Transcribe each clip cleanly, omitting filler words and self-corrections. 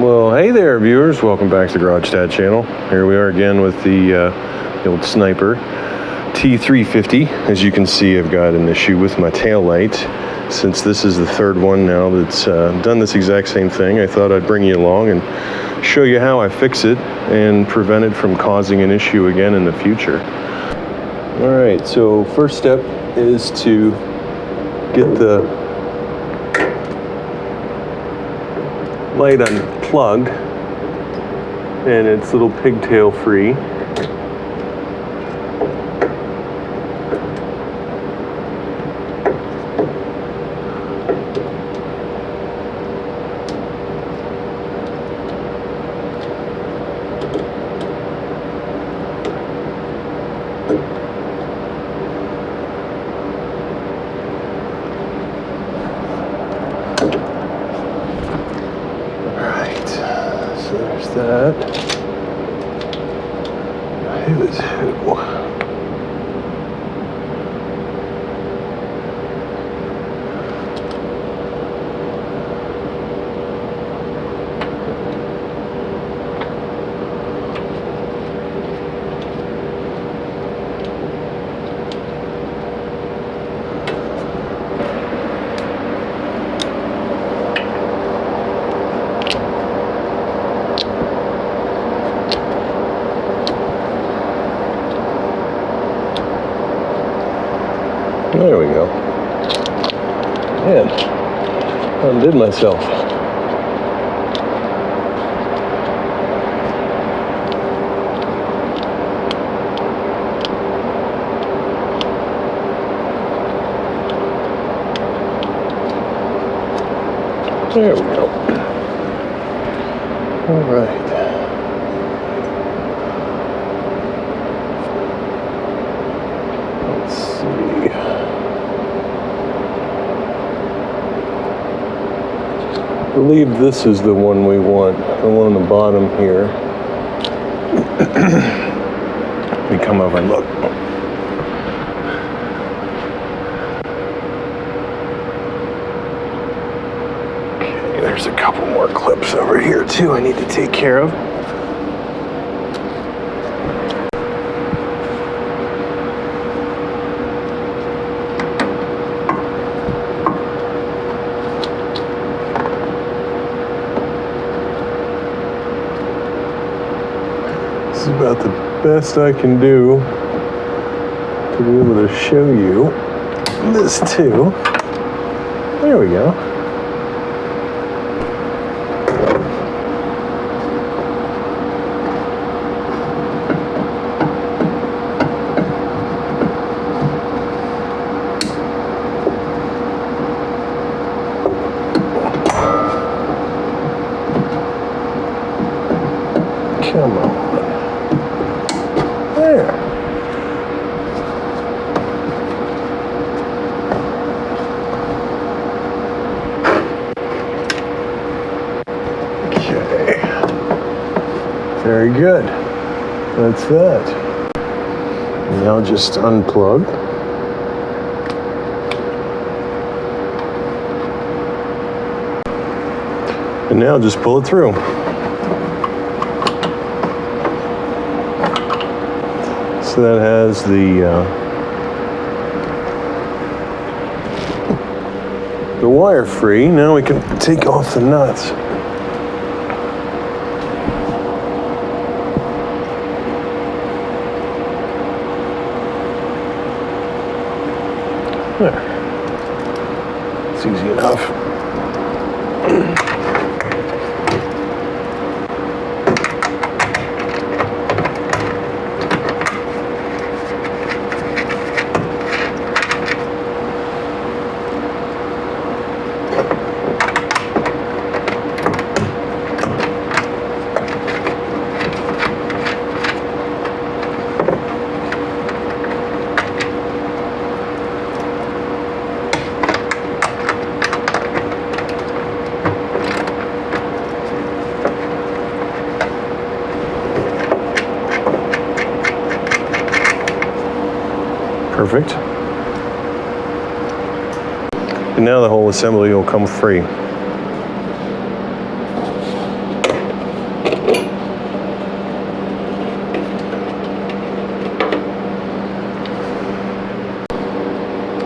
Well, hey there, viewers. Welcome back to the Garage Dad channel. Here we are again with the old Sniper T-350. As you can see, I've got an issue with my tail light. Since this is the third one now that's done this exact same thing, I thought I'd bring you along and show you how I fix it and prevent it from causing an issue again in the future. All right, so first step is to get the light unplugged, and it's little pigtail free. There's that. Who is who? There we go. Man, undid myself. There we go. All right. Let's see. I believe this is the one we want, the one on the bottom here. Let me come over and look. Okay, there's a couple more clips over here too I need to take care of. This is about the best I can do to be able to show you this too. There we go. Come on. There. Okay. Very good. That's that. Now just unplug. And now just pull it through. So that has the wire free. Now we can take off the nuts. There. It's easy enough. Perfect. And now the whole assembly will come free.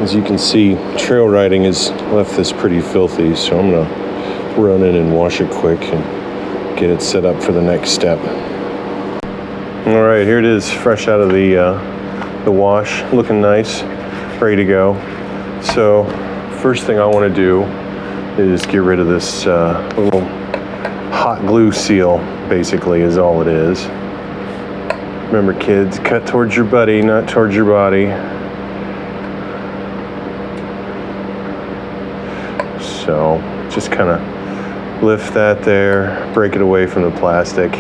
As you can see, trail riding has left this pretty filthy, so I'm gonna run in and wash it quick and get it set up for the next step. All right, here it is, fresh out of the wash, looking nice, ready to go. So first thing I want to do is get rid of this little hot glue seal, basically, is all it is. Remember, kids, cut towards your buddy, not towards your body. So just kind of lift that there, break it away from the plastic.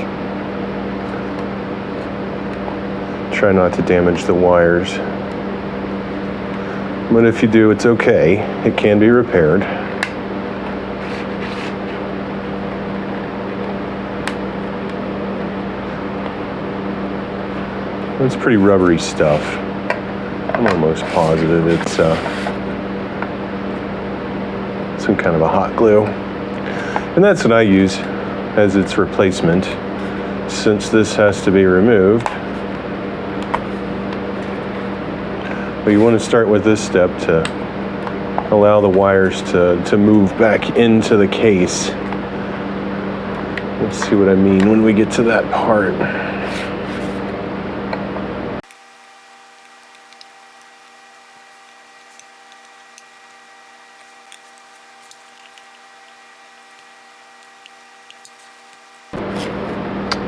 Try not to damage the wires. But if you do, it's okay. It can be repaired. It's pretty rubbery stuff. I'm almost positive it's some kind of a hot glue. And that's what I use as its replacement, since this has to be removed. But you want to start with this step to allow the wires to move back into the case. Let's see what I mean when we get to that part.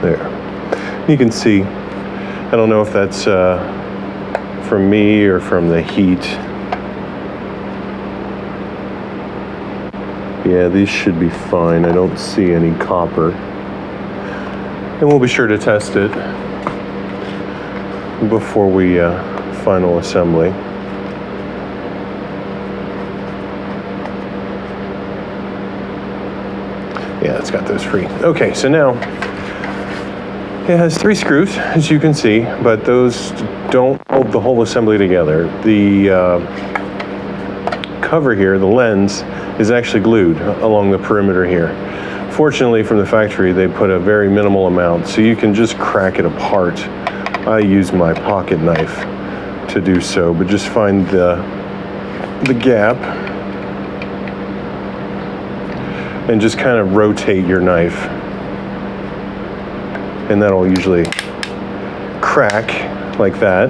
There. You can see, I don't know if that's from me or from the heat. Yeah, these should be fine. I don't see any copper. And we'll be sure to test it before we final assembly. Yeah, it's got those free. Okay, so now it has 3 screws, as you can see, but those don't hold the whole assembly together. The cover here, the lens, is actually glued along the perimeter here. Fortunately, from the factory, they put a very minimal amount, so you can just crack it apart. I use my pocket knife to do so, but just find the gap and just kind of rotate your knife. And that'll usually crack like that.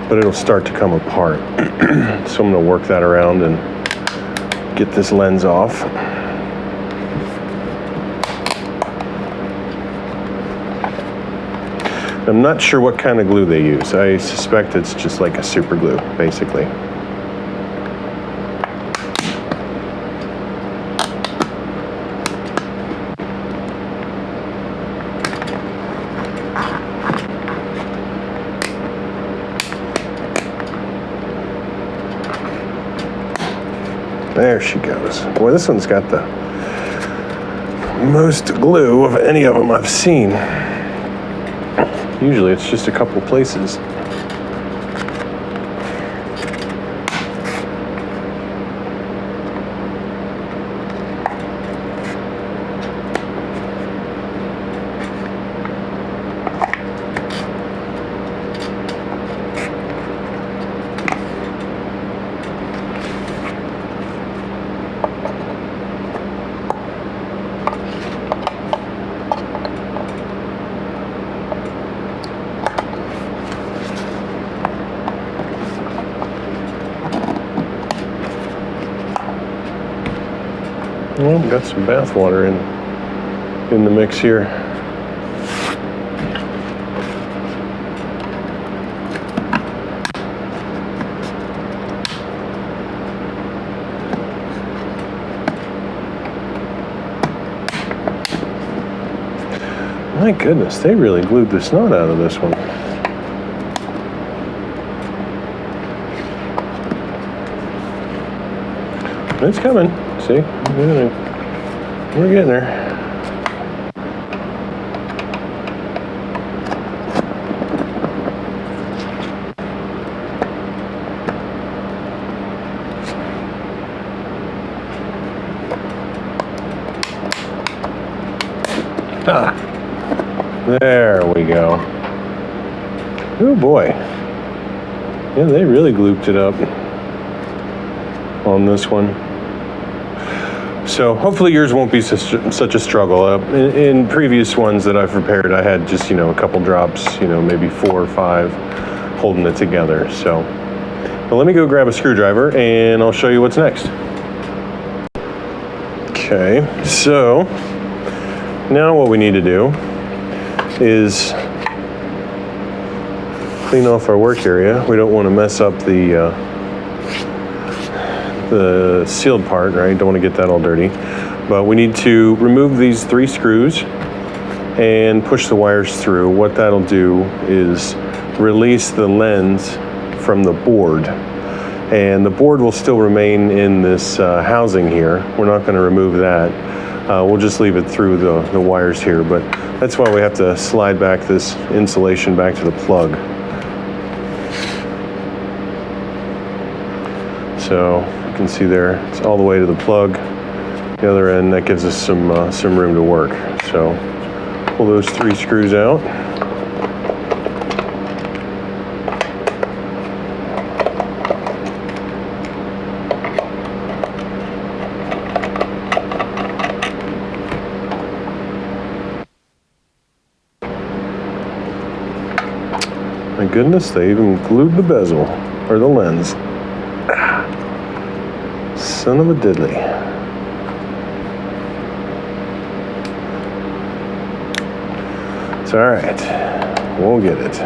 But it'll start to come apart. So I'm gonna work that around and get this lens off. I'm not sure what kind of glue they use. I suspect it's just like a super glue, basically. There she goes. Boy, this one's got the most glue of any of them I've seen. Usually it's just a couple places. Well, we've got some bath water in the mix here. My goodness, they really glued the snot out of this one. It's coming. See? We're getting there. Ah, there we go. Oh boy. Yeah, they really glooped it up on this one. So hopefully yours won't be such a struggle. In previous ones that I've prepared, I had just, a couple drops, maybe 4 or 5 holding it together. So, but let me go grab a screwdriver and I'll show you what's next. Okay, so now what we need to do is clean off our work area. We don't want to mess up the sealed part, right? Don't want to get that all dirty. But we need to remove these 3 screws and push the wires through. What that'll do is release the lens from the board. And the board will still remain in this housing here. We're not going to remove that. We'll just leave it through the wires here. But that's why we have to slide back this insulation back to the plug. So you can see there, it's all the way to the plug. The other end, that gives us some room to work. So pull those 3 screws out. My goodness, they even glued the bezel, or the lens. Son of a diddly. It's all right. We'll get it.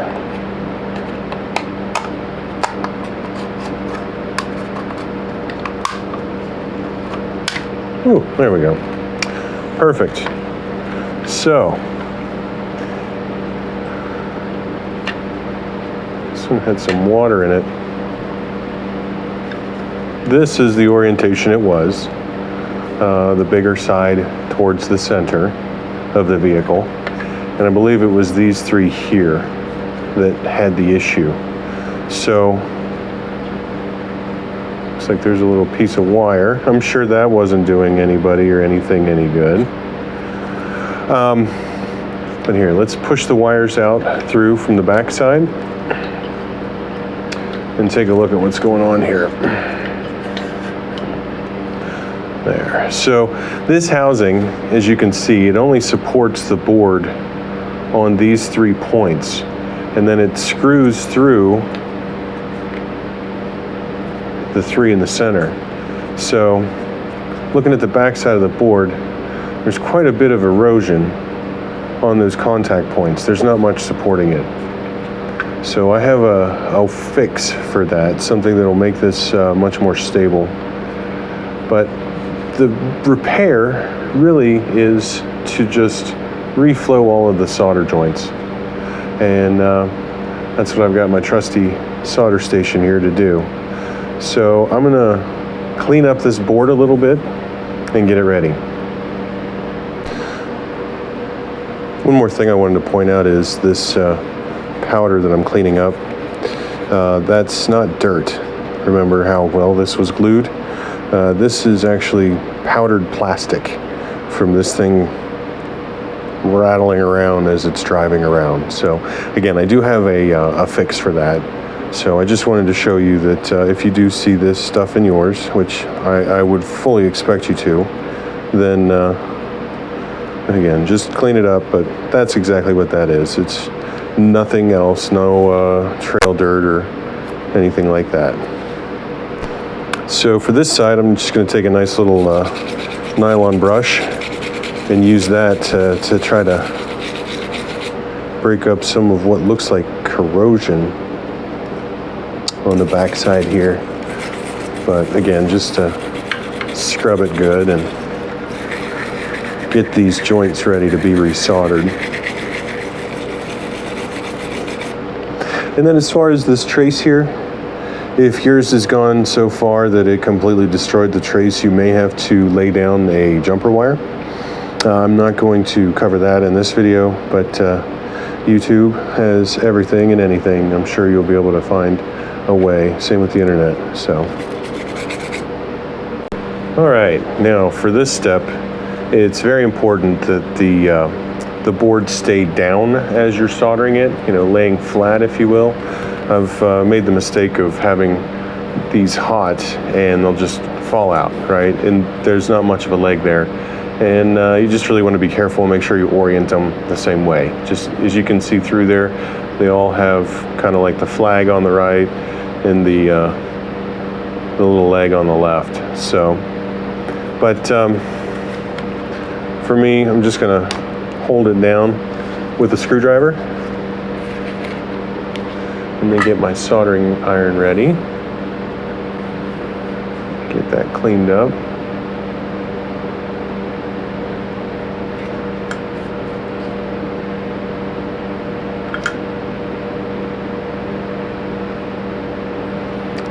Ooh, there we go. Perfect. So, this one had some water in it. This is the orientation it was, the bigger side towards the center of the vehicle. And I believe it was these 3 here that had the issue. So, looks like there's a little piece of wire. I'm sure that wasn't doing anybody or anything any good. But here, let's push the wires out through from the back side and take a look at what's going on here. There. So this housing, as you can see, it only supports the board on these 3 points, and then it screws through the 3 in the center. So looking at the back side of the board, there's quite a bit of erosion on those contact points. There's not much supporting it. So I have a fix for that, something that'll make this much more stable. But the repair really is to just reflow all of the solder joints. And that's what I've got my trusty solder station here to do. So I'm gonna clean up this board a little bit and get it ready. One more thing I wanted to point out is this powder that I'm cleaning up. That's not dirt. Remember how well this was glued? This is actually powdered plastic from this thing rattling around as it's driving around. So again, I do have a fix for that. So I just wanted to show you that if you do see this stuff in yours, which I would fully expect you to, then again, just clean it up. But that's exactly what that is. It's nothing else, no trail dirt or anything like that. So for this side, I'm just going to take a nice little nylon brush and use that to try to break up some of what looks like corrosion on the back side here. But again, just to scrub it good and get these joints ready to be resoldered. And then as far as this trace here, if yours has gone so far that it completely destroyed the trace, you may have to lay down a jumper wire. I'm not going to cover that in this video, but YouTube has everything and anything. I'm sure you'll be able to find a way. Same with the internet. So, all right, now for this step, it's very important that the the board stay down as you're soldering it, you know, laying flat, if you will. I've made the mistake of having these hot and they'll just fall out, right? And there's not much of a leg there. And you just really want to be careful and make sure you orient them the same way. Just as you can see through there, they all have kind of like the flag on the right and the little leg on the left. So, but for me, I'm just gonna hold it down with a screwdriver and then get my soldering iron ready. Get that cleaned up.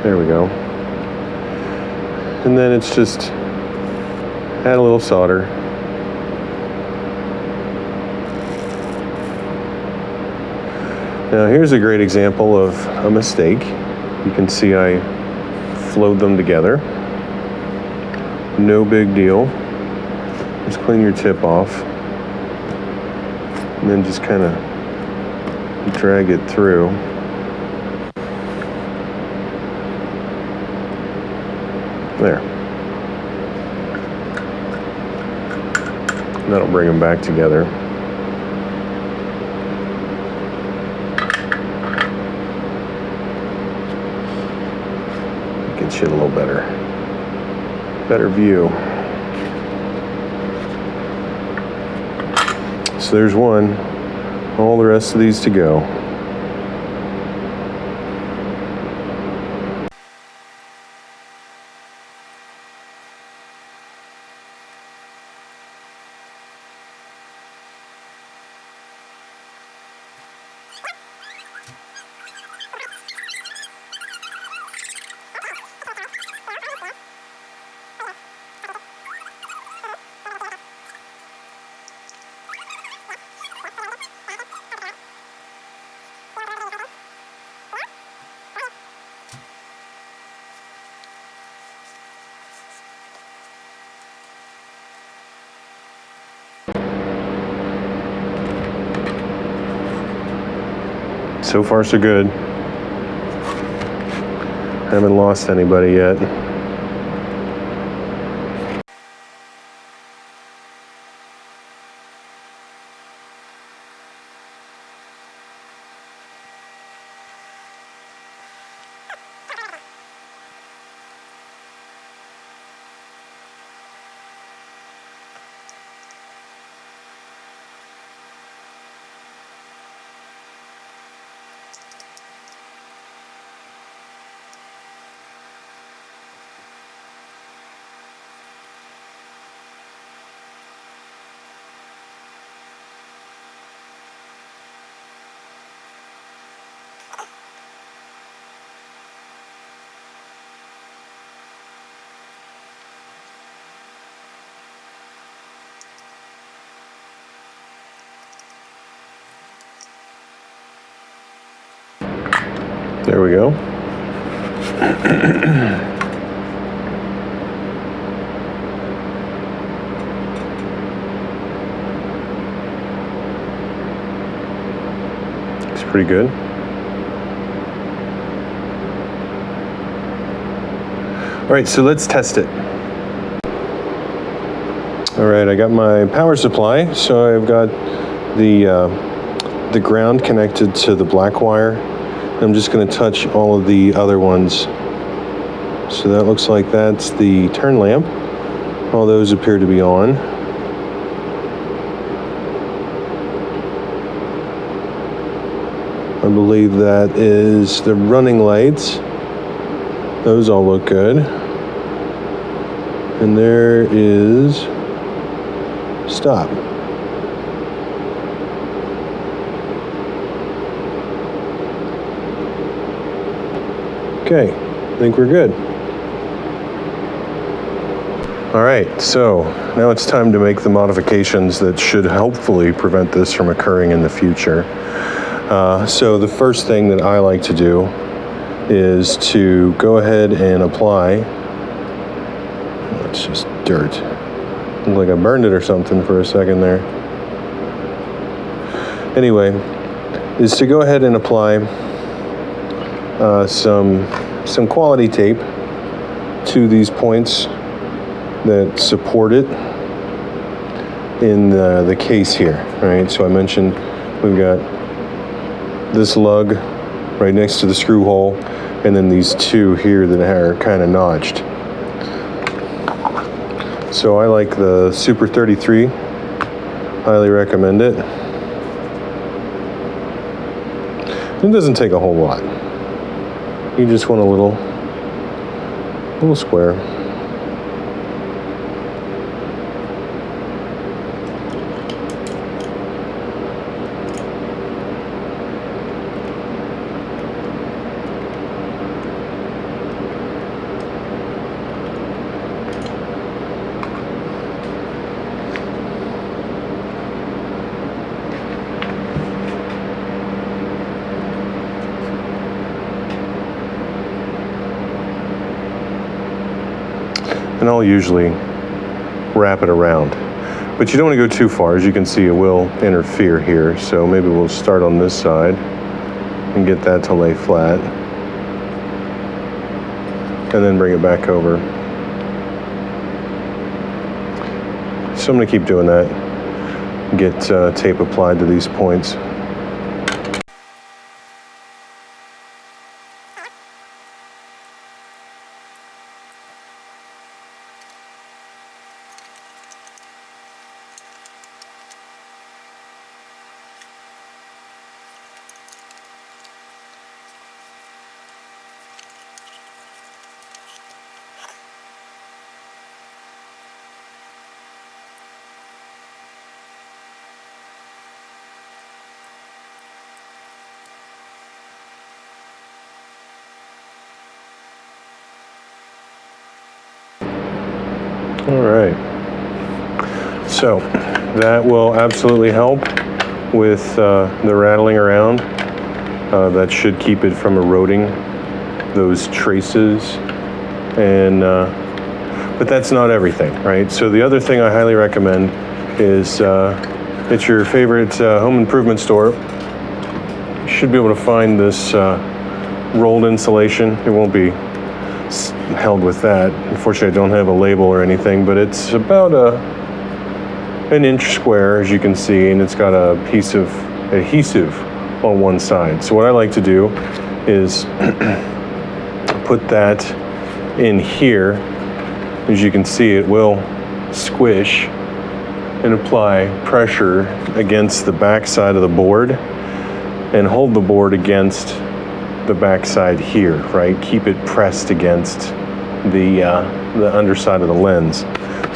There we go. And then it's just add a little solder. Now here's a great example of a mistake. You can see I flowed them together. No big deal. Just clean your tip off. And then just kind of drag it through. There. And that'll bring them back together. Get you a little better view. So there's one. All the rest of these to go. So far, so good. Haven't lost anybody yet. There we go. It's pretty good. All right, so let's test it. All right, I got my power supply. So I've got the ground connected to the black wire. I'm just going to touch all of the other ones. So that looks like that's the turn lamp. All those appear to be on. I believe that is the running lights. Those all look good. And there is stop. Okay, I think we're good. All right, so now it's time to make the modifications that should hopefully prevent this from occurring in the future. So the first thing that I like to do is to go ahead and apply. It's just dirt. Looks like I burned it or something for a second there. anyway, is to go ahead and apply some quality tape to these points that support it in the case here, right? So I mentioned we've got this lug right next to the screw hole, and then these two here that are kind of notched. So I like the Super 33, highly recommend it. It doesn't take a whole lot. You just want a little square. And I'll usually wrap it around. But you don't want to go too far. As you can see, it will interfere here. So maybe we'll start on this side and get that to lay flat. And then bring it back over. So I'm going to keep doing that. Get tape applied to these points. All right, so that will absolutely help with the rattling around. That should keep it from eroding those traces. And but that's not everything, right? So the other thing I highly recommend is at your favorite home improvement store. You should be able to find this rolled insulation. It won't be held with that. Unfortunately, I don't have a label or anything, but it's about an inch square, as you can see, and it's got a piece of adhesive on one side. So what I like to do is put that in here. As you can see, it will squish and apply pressure against the back side of the board and hold the board against the back side here, right? Keep it pressed against the underside of the lens.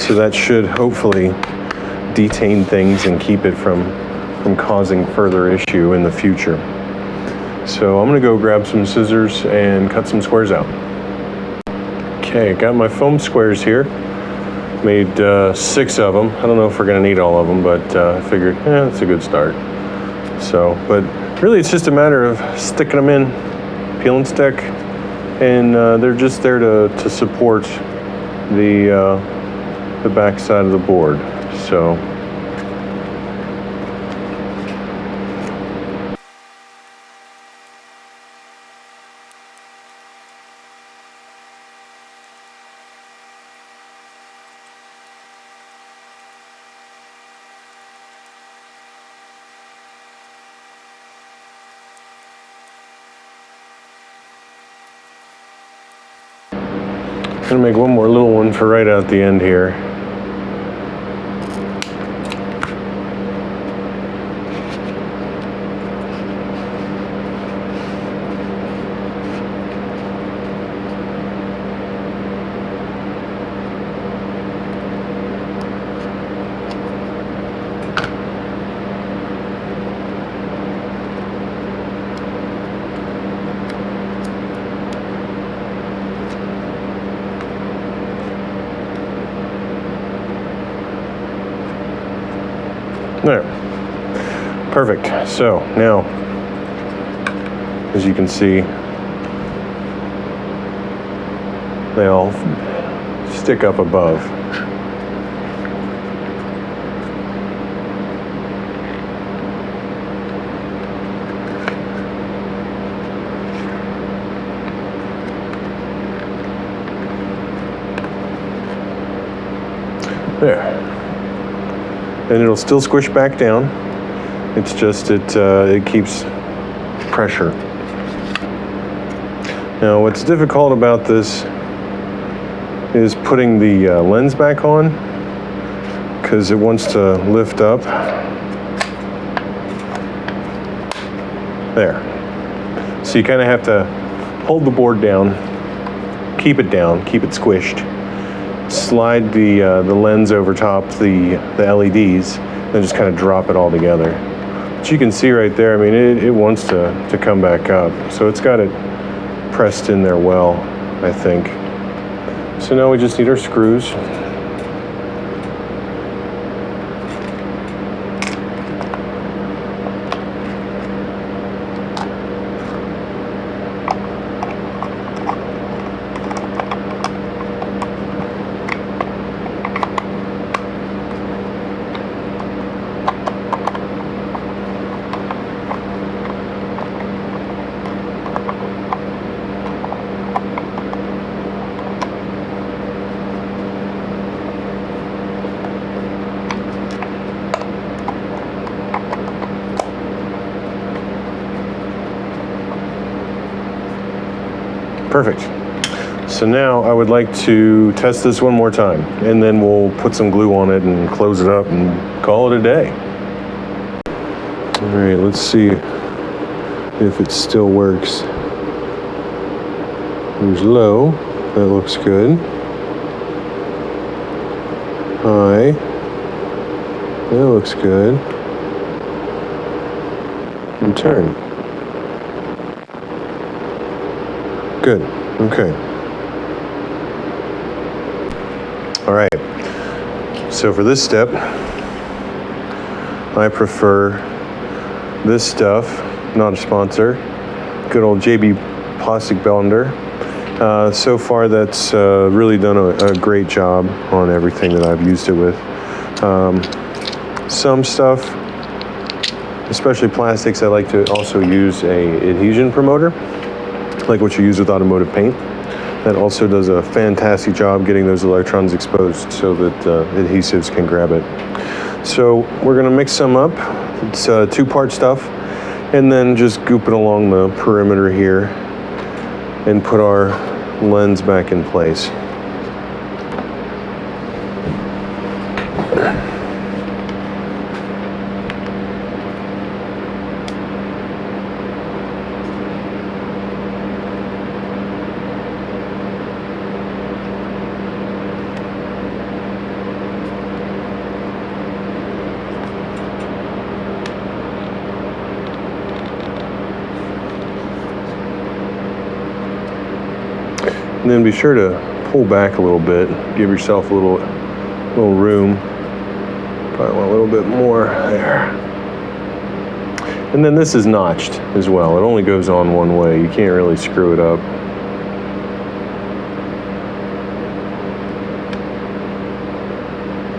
So that should hopefully detain things and keep it from causing further issue in the future. So I'm gonna go grab some scissors and cut some squares out. Okay, got my foam squares here. Made 6 of them. I don't know if we're gonna need all of them, but I figured, it's a good start. So, but really it's just a matter of sticking them in, peel and stick, and they're just there to support the back side of the board. So I'm gonna make one more little one for right out the end here. There. Perfect. So now, as you can see, they all stick up above. There. And it'll still squish back down. It's just it keeps pressure. Now what's difficult about this is putting the lens back on, because it wants to lift up. There. So you kind of have to hold the board down, keep it squished, slide the lens over top the LEDs, and just kind of drop it all together. But you can see right there, I mean, it wants to come back up. So it's got it pressed in there well, I think. So now we just need our screws. Perfect. So now I would like to test this one more time, and then we'll put some glue on it and close it up and call it a day. All right, let's see if it still works. There's low, that looks good. High, that looks good. And turn. Good, okay. All right, so for this step, I prefer this stuff, not a sponsor, good old JB Plastic Blender. So far that's really done a great job on everything that I've used it with. Some stuff, especially plastics, I like to also use a adhesion promoter, like what you use with automotive paint. That also does a fantastic job getting those electrons exposed so that adhesives can grab it. So we're gonna mix some up. It's two-part stuff, and then just goop it along the perimeter here and put our lens back in place. And then be sure to pull back a little bit, give yourself a little room. Probably want a little bit more there. And then this is notched as well. It only goes on one way. You can't really screw it up.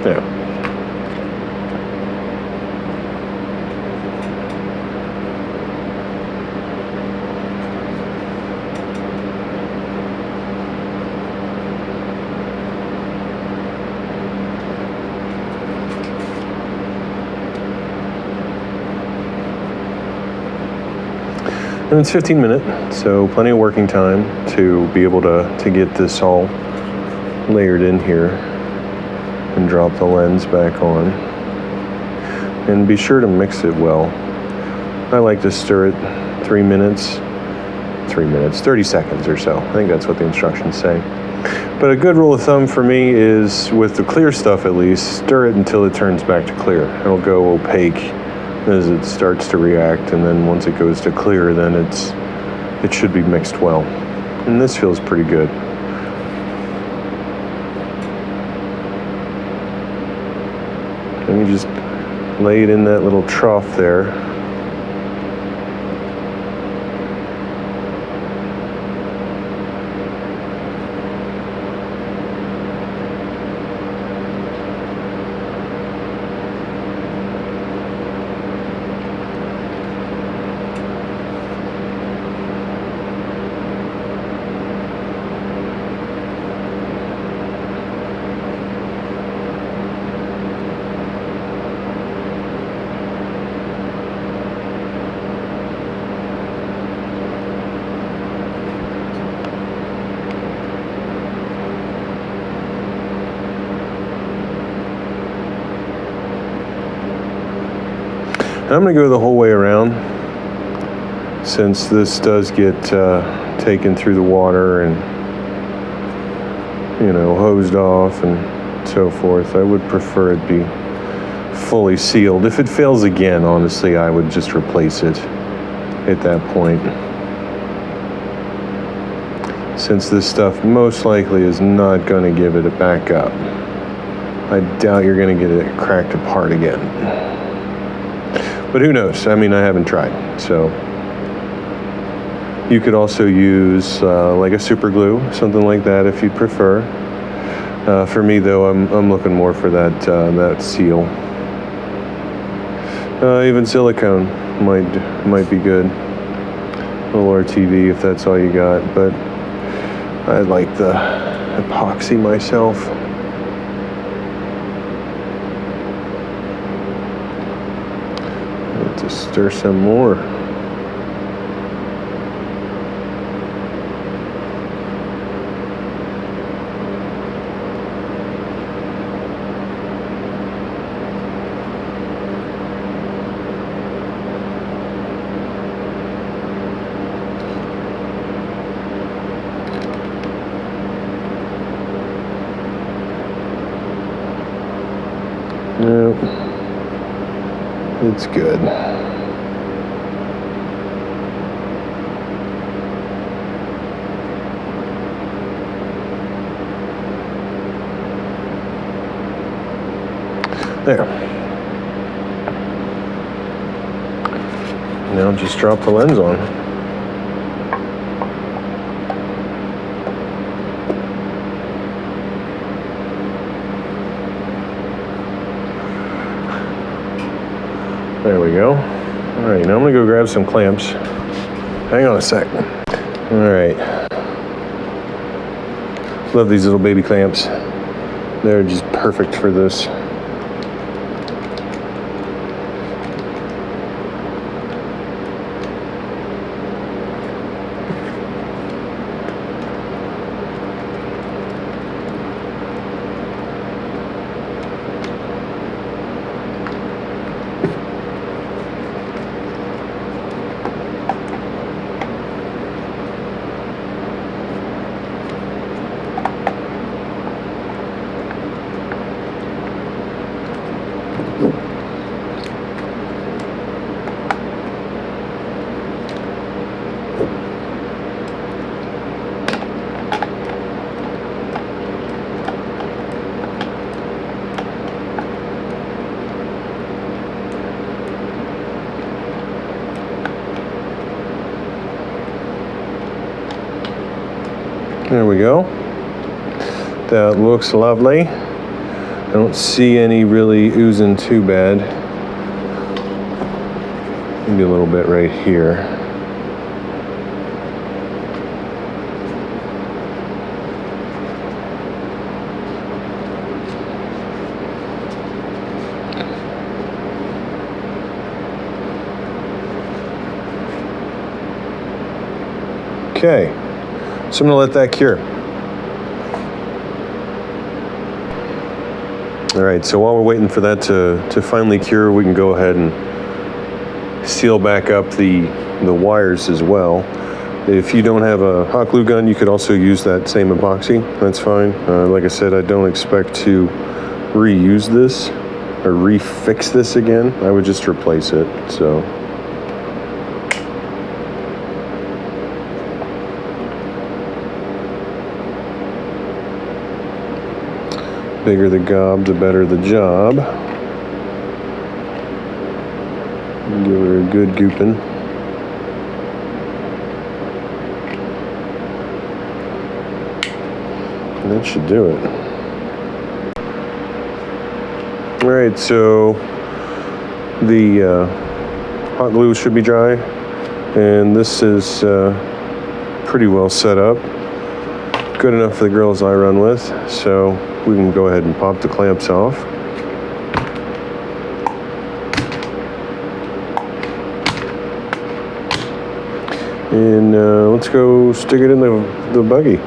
Yeah. And it's 15 minutes, so plenty of working time to be able to get this all layered in here and drop the lens back on. And be sure to mix it well. I like to stir it 30 seconds or so. I think that's what the instructions say. But a good rule of thumb for me is, with the clear stuff at least, stir it until it turns back to clear. It'll go opaque as it starts to react, and then once it goes to clear, then it should be mixed well. And this feels pretty good. And you just lay it in that little trough there. I'm going to go the whole way around, since this does get taken through the water and, you know, hosed off and so forth. I would prefer it be fully sealed. If it fails again, honestly, I would just replace it at that point, since this stuff most likely is not going to give it a backup. I doubt you're going to get it cracked apart again. But who knows? I mean, I haven't tried. So you could also use like a super glue, something like that, if you'd prefer. For me, though, I'm looking more for that seal. Even silicone might be good. A little RTV if that's all you got. But I like the epoxy myself. To stir some more. Nope. It's good. There. Now just drop the lens on. There we go. All right, now I'm gonna go grab some clamps. Hang on a sec. All right. Love these little baby clamps. They're just perfect for this. There we go. That looks lovely. I don't see any really oozing too bad. Maybe a little bit right here. Okay. So I'm going to let that cure. All right, so while we're waiting for that to finally cure, we can go ahead and seal back up the wires as well. If you don't have a hot glue gun, you could also use that same epoxy. That's fine. Like I said, I don't expect to reuse this or refix this again. I would just replace it, so. Bigger the gob, the better the job. Give her a good gooping. And that should do it. All right, so the hot glue should be dry, and this is pretty well set up. Good enough for the girls I run with, so we can go ahead and pop the clamps off. And let's go stick it in the buggy.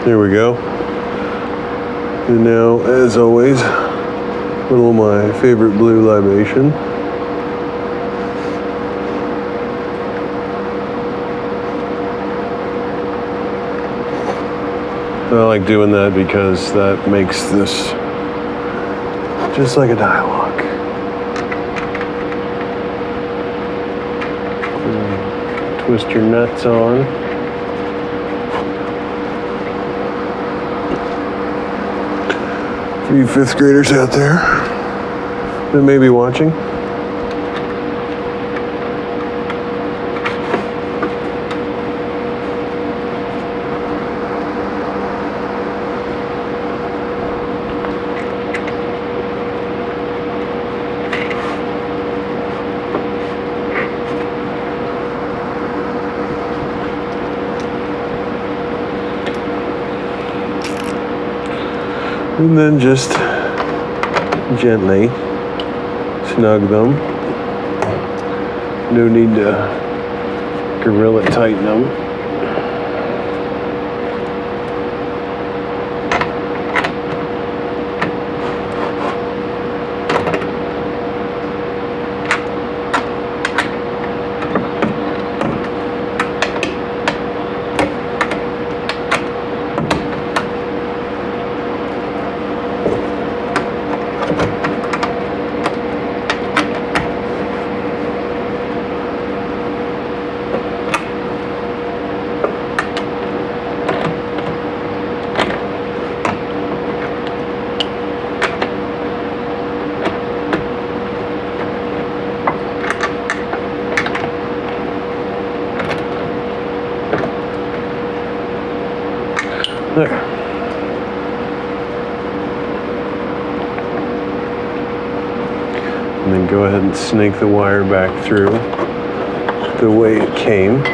There we go. And now, as always, a little of my favorite blue libation. I like doing that because that makes this just like a dialogue. Twist your nuts on. 3 5th graders out there that may be watching. And then just gently snug them. No need to gorilla tighten them. There. And then go ahead and snake the wire back through the way it came.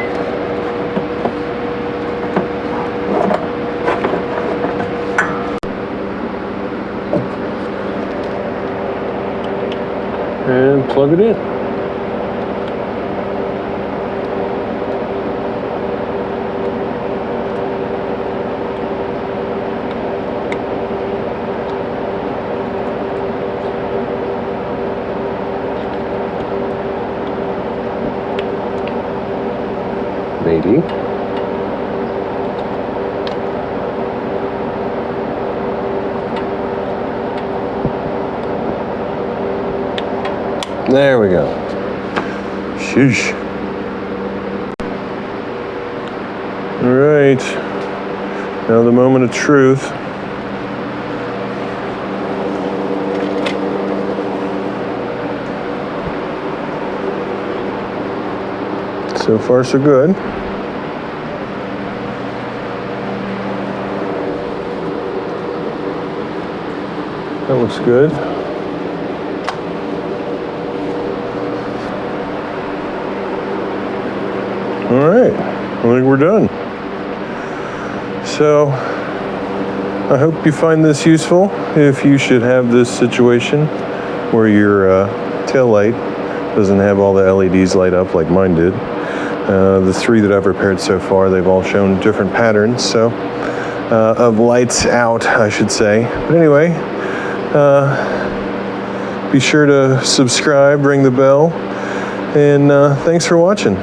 And plug it in. Maybe. There we go. Sheesh. All right. Now the moment of truth. So far, so good. That looks good. All right, I think we're done. So, I hope you find this useful. If you should have this situation where your tail light doesn't have all the LEDs light up like mine did. The 3 that I've repaired so far, they've all shown different patterns, so of lights out, I should say. But anyway, be sure to subscribe, ring the bell, and thanks for watching.